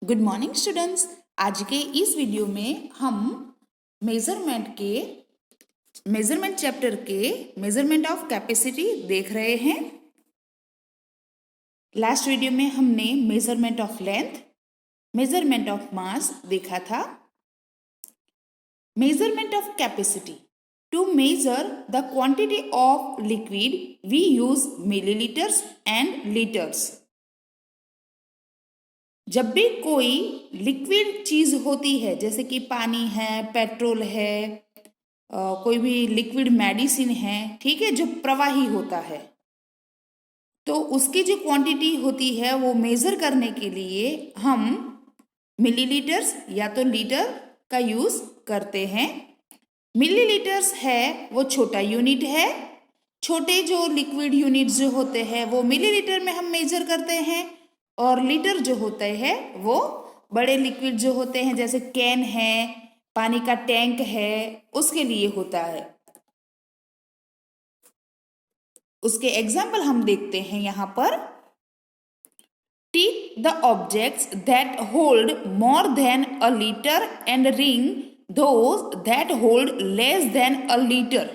Good morning students. आज के इस वीडियो में हम मेजरमेंट चैप्टर के मेजरमेंट ऑफ कैपेसिटी देख रहे हैं। लास्ट वीडियो में हमने measurement of length, measurement of mass देखा था। Measurement of capacity, to measure the quantity of liquid we use millilitres and litres. जब भी कोई लिक्विड चीज होती है, जैसे कि पानी है, पेट्रोल है, कोई भी लिक्विड मेडिसिन है, ठीक है, जो प्रवाही होता है, तो उसकी जो क्वांटिटी होती है वो मेजर करने के लिए हम मिलीलीटर्स या तो लीटर का यूज करते हैं। मिलीलीटर्स है वो छोटा यूनिट है। छोटे जो लिक्विड यूनिट्स जो होते हैं वो मिलीलीटर में हम मेजर करते हैं, और लीटर जो होते हैं वो बड़े लिक्विड जो होते हैं, जैसे कैन है, पानी का टैंक है, उसके लिए होता है। उसके एग्जाम्पल हम देखते हैं यहाँ पर। Take the objects that hold more than a litre and ring those that hold less than a litre.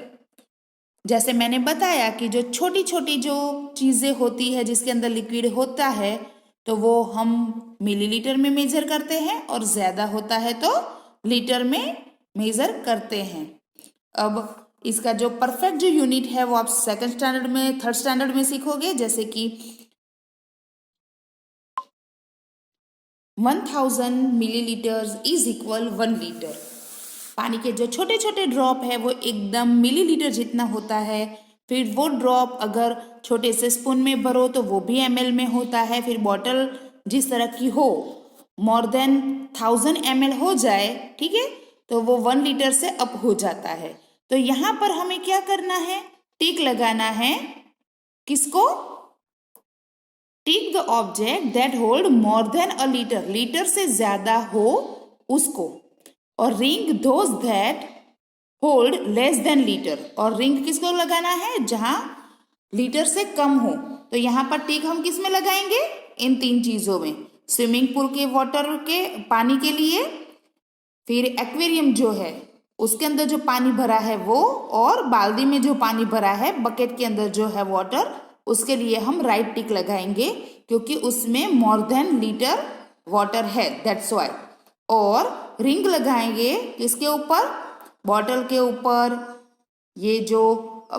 जैसे मैंने बताया कि जो छोटी छोटी जो चीजें होती है जिसके अंदर लिक्विड होता है, तो वो हम मिलीलीटर में मेजर करते हैं, और ज्यादा होता है तो लीटर में मेजर करते हैं। अब इसका जो परफेक्ट जो यूनिट है वो आप सेकंड स्टैंडर्ड में, थर्ड स्टैंडर्ड में सीखोगे, जैसे कि 1000 मिलीलीटर्स इज इक्वल 1 लीटर। पानी के जो छोटे छोटे ड्रॉप है वो एकदम मिलीलीटर जितना होता है। फिर वो ड्रॉप अगर छोटे से स्पून में भरो तो वो भी ml में होता है। फिर बॉटल जिस तरह की हो, मोर देन 1000 ml हो जाए, ठीक है, तो वो 1 लीटर से अप हो जाता है। तो यहाँ पर हमें क्या करना है, टिक लगाना है। किसको? Tick the object that hold more than a litre, litre से ज्यादा हो उसको, और ring those that hold less then litre, और रिंग किसको लगाना है, जहां लीटर से कम हो। तो यहाँ पर टिक हम किस में लगाएंगे, इन 3 चीजों में। स्विमिंग पूल के वाटर के पानी के लिए, फिर एक्वेरियम जो है उसके अंदर जो पानी भरा है वो, और बाल्टी में जो पानी भरा है, बकेट के अंदर जो है वाटर, उसके लिए हम राइट टिक लगाएंगे, क्योंकि उसमें मोर देन लीटर वाटर है, दैट्स व्हाई। और रिंग लगाएंगे किसके ऊपर, बॉटल के ऊपर, ये जो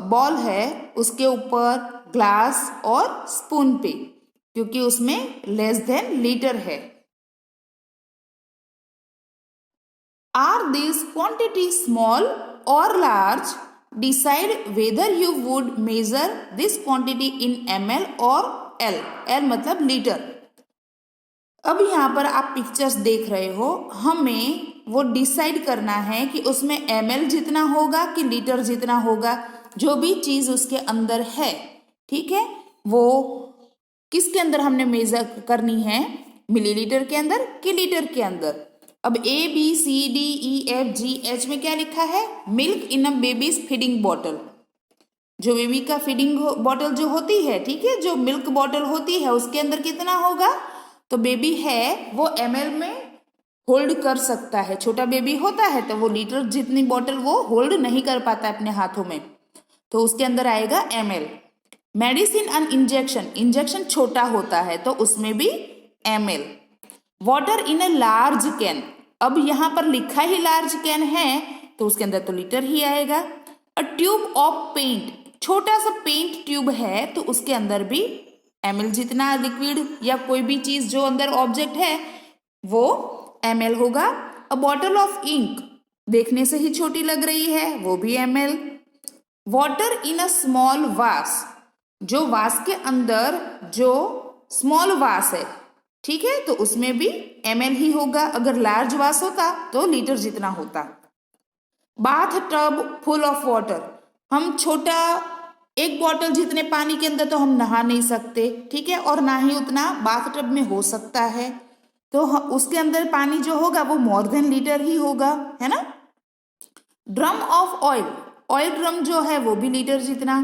बॉल है उसके ऊपर, ग्लास और स्पून पे, क्योंकि उसमें लेस देन लीटर है। Are these quantities small or large? Decide whether you would measure this quantity in ml or L. L मतलब लीटर। अब यहाँ पर आप पिक्चर्स देख रहे हो, हमें वो डिसाइड करना है कि उसमें ml जितना होगा कि लीटर जितना होगा। जो भी चीज उसके अंदर है, ठीक है, वो किसके अंदर हमने मेजर करनी है, मिलीलीटर के अंदर कि लीटर के अंदर। अब ABCDEFGH में क्या लिखा है, milk in a babies feeding bottle. जो बेबी का फीडिंग बॉटल जो होती है, ठीक है, जो मिल्क बॉटल होती है उसके अंदर कितना होगा, तो बेबी है वो ml में होल्ड कर सकता है। छोटा बेबी होता है तो वो लीटर जितनी बॉटल वो होल्ड नहीं कर पाता अपने हाथों में, तो उसके अंदर आएगा ml। Medicine and injection, injection छोटा होता है तो उसमें भी ml। Water in a large can, अब यहाँ पर लिखा ही लार्ज कैन है तो उसके अंदर तो लीटर ही आएगा। अ ट्यूब ऑफ पेंट, छोटा सा पेंट ट्यूब है तो उसके अंदर भी ml जितना लिक्विड या कोई भी चीज जो अंदर ऑब्जेक्ट है वो ml होगा। अ बॉटल ऑफ इंक, देखने से ही छोटी लग रही है, वो भी ml। Water in a small वास, जो वास के अंदर जो स्मॉल वास है, ठीक है, तो उसमें भी ml ही होगा। अगर लार्ज वास होता तो लीटर जितना होता। Bath tub full of water, हम छोटा एक बॉटल जितने पानी के अंदर तो हम नहा नहीं सकते, ठीक है, और ना ही उतना बाथ टब में हो सकता है, तो उसके अंदर पानी जो होगा वो मोर देन लीटर ही होगा, है ना। Drum of oil, oil drum जो है वो भी लीटर जितना।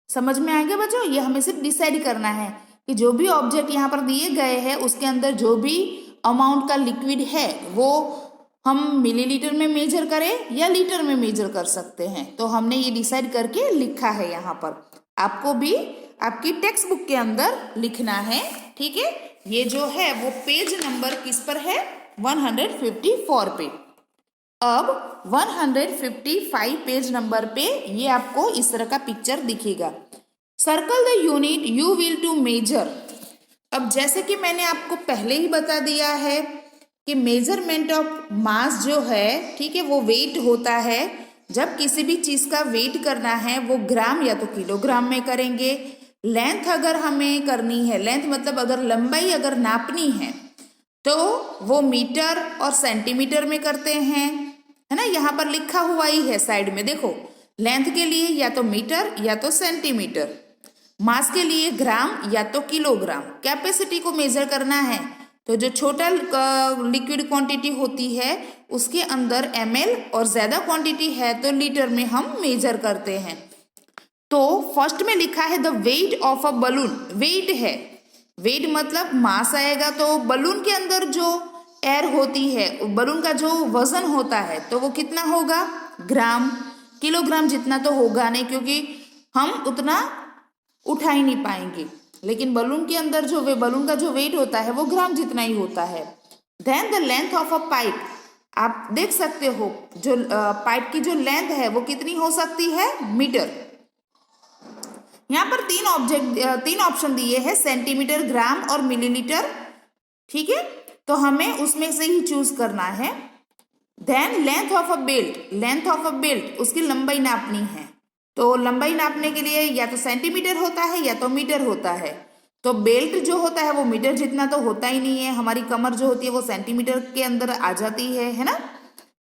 समझ में आ गया बच्चों, ये हमें सिर्फ डिसाइड करना है कि जो भी ऑब्जेक्ट यहाँ पर दिए गए हैं उसके अंदर जो भी अमाउंट का लिक्विड है वो हम मिलीलीटर में मेजर करें या लीटर में मेजर कर सकते हैं। तो हमने ये डिसाइड करके लिखा है यहाँ पर। आपको भी आपकी टेक्स्ट बुक के अंदर लिखना है, ठीक है। ये जो है वो पेज नंबर किस पर है, 154 पे। अब 155 पेज नंबर पे ये आपको इस तरह का पिक्चर दिखेगा। Circle the unit you will to measure. अब जैसे कि मैंने आपको पहले ही बता दिया है कि मेजरमेंट ऑफ मास जो है, ठीक है, वो वेट होता है। जब किसी भी चीज का वेट करना है वो ग्राम या तो किलोग्राम में करेंगे। लेंथ अगर हमें करनी है, लेंथ मतलब अगर लंबाई अगर नापनी है तो वो मीटर और सेंटीमीटर में करते हैं, है ना। यहाँ पर लिखा हुआ ही है साइड में, देखो। लेंथ के लिए या तो मीटर या तो सेंटीमीटर, मास के लिए ग्राम या तो किलोग्राम। कैपेसिटी को मेजर करना है तो जो छोटा लिक्विड क्वांटिटी होती है उसके अंदर ml और ज्यादा क्वांटिटी है तो लीटर में हम मेजर करते हैं। तो फर्स्ट में लिखा है the weight of a balloon. Weight है, वेट मतलब मास आएगा, तो बलून के अंदर जो एयर होती है, बलून का जो वजन होता है तो वो कितना होगा, ग्राम। किलोग्राम जितना तो होगा नहीं क्योंकि हम उतना उठा ही नहीं पाएंगे, लेकिन बलून के अंदर जो बलून का जो वेट होता है वो ग्राम जितना ही होता है। Then the length of a pipe, आप देख सकते हो जो पाइप की जो लेंथ है वो कितनी हो सकती है, मीटर। यहाँ पर तीन ऑप्शन दिए हैं, सेंटीमीटर, ग्राम और मिलीलीटर, ठीक है। तो हमें उसमें से ही चूज करना है। Then length of a belt, length of a belt उसकी लंबाई नापनी है। तो लंबाई नापने के लिए या तो सेंटीमीटर होता है या तो मीटर होता है। तो बेल्ट जो होता है वो मीटर जितना तो होता ही नहीं है, हमारी कमर जो होती है वो सेंटीमीटर के अंदर आ जाती है ना।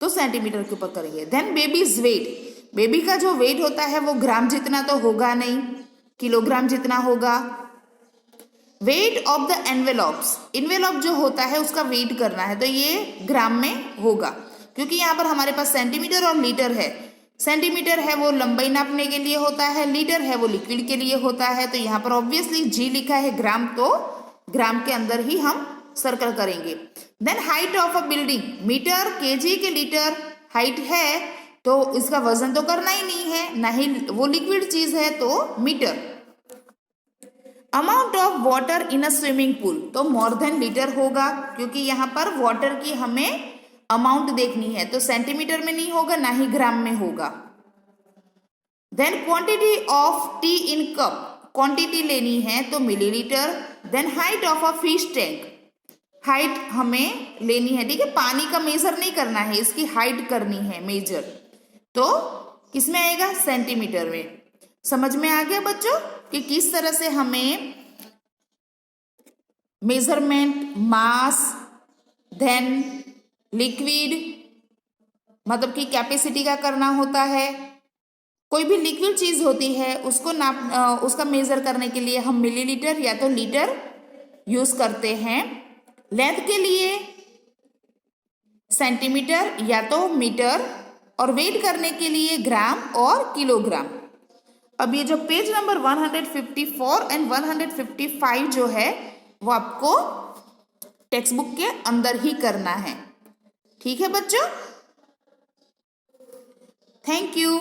तो सेंटीमीटर के ऊपर करेंगे। देन बेबीज वेट, बेबी का जो वेट होता है वो ग्राम जितना तो होगा नहीं, किलोग्राम जितना होगा। वेट ऑफ द एनवेलॉप्स, इनवेलॉप जो होता है उसका वेट करना है तो ये ग्राम में होगा, क्योंकि यहाँ पर हमारे पास सेंटीमीटर और लीटर है। सेंटीमीटर है वो लंबाई नापने के लिए होता है, लीटर है वो लिक्विड के लिए होता है। तो यहाँ पर ऑब्वियसली जी लिखा है ग्राम, तो ग्राम के अंदर ही हम सर्कल करेंगे। Then height of a building, metre, KG के लीटर हाइट है तो इसका वजन तो करना ही नहीं है, ना ही वो लिक्विड चीज है तो metre. Amount of water in a swimming pool, तो मोर देन लीटर होगा क्योंकि यहाँ पर वाटर की हमें अमाउंट देखनी है, तो सेंटीमीटर में नहीं होगा ना ही ग्राम में होगा। Then quantity of tea in cup, quantity लेनी है तो millilitre. Then height of a fish tank, height हमें लेनी है, ठीक है। पानी का मेजर नहीं करना है, इसकी हाइट करनी है मेजर, तो किसमें आएगा, सेंटीमीटर में। समझ में आ गया बच्चों कि किस तरह से हमें मेजरमेंट, मास, देन लिक्विड मतलब कि कैपेसिटी का करना होता है। कोई भी लिक्विड चीज होती है उसको नाप उसका मेजर करने के लिए हम मिलीलीटर या तो लीटर यूज करते हैं। लेंथ के लिए सेंटीमीटर या तो मीटर, और वेट करने के लिए ग्राम और किलोग्राम। अब ये जो पेज नंबर 154 एंड 155 जो है वो आपको टेक्स्ट बुक के अंदर ही करना है, ठीक है बच्चों। Thank you.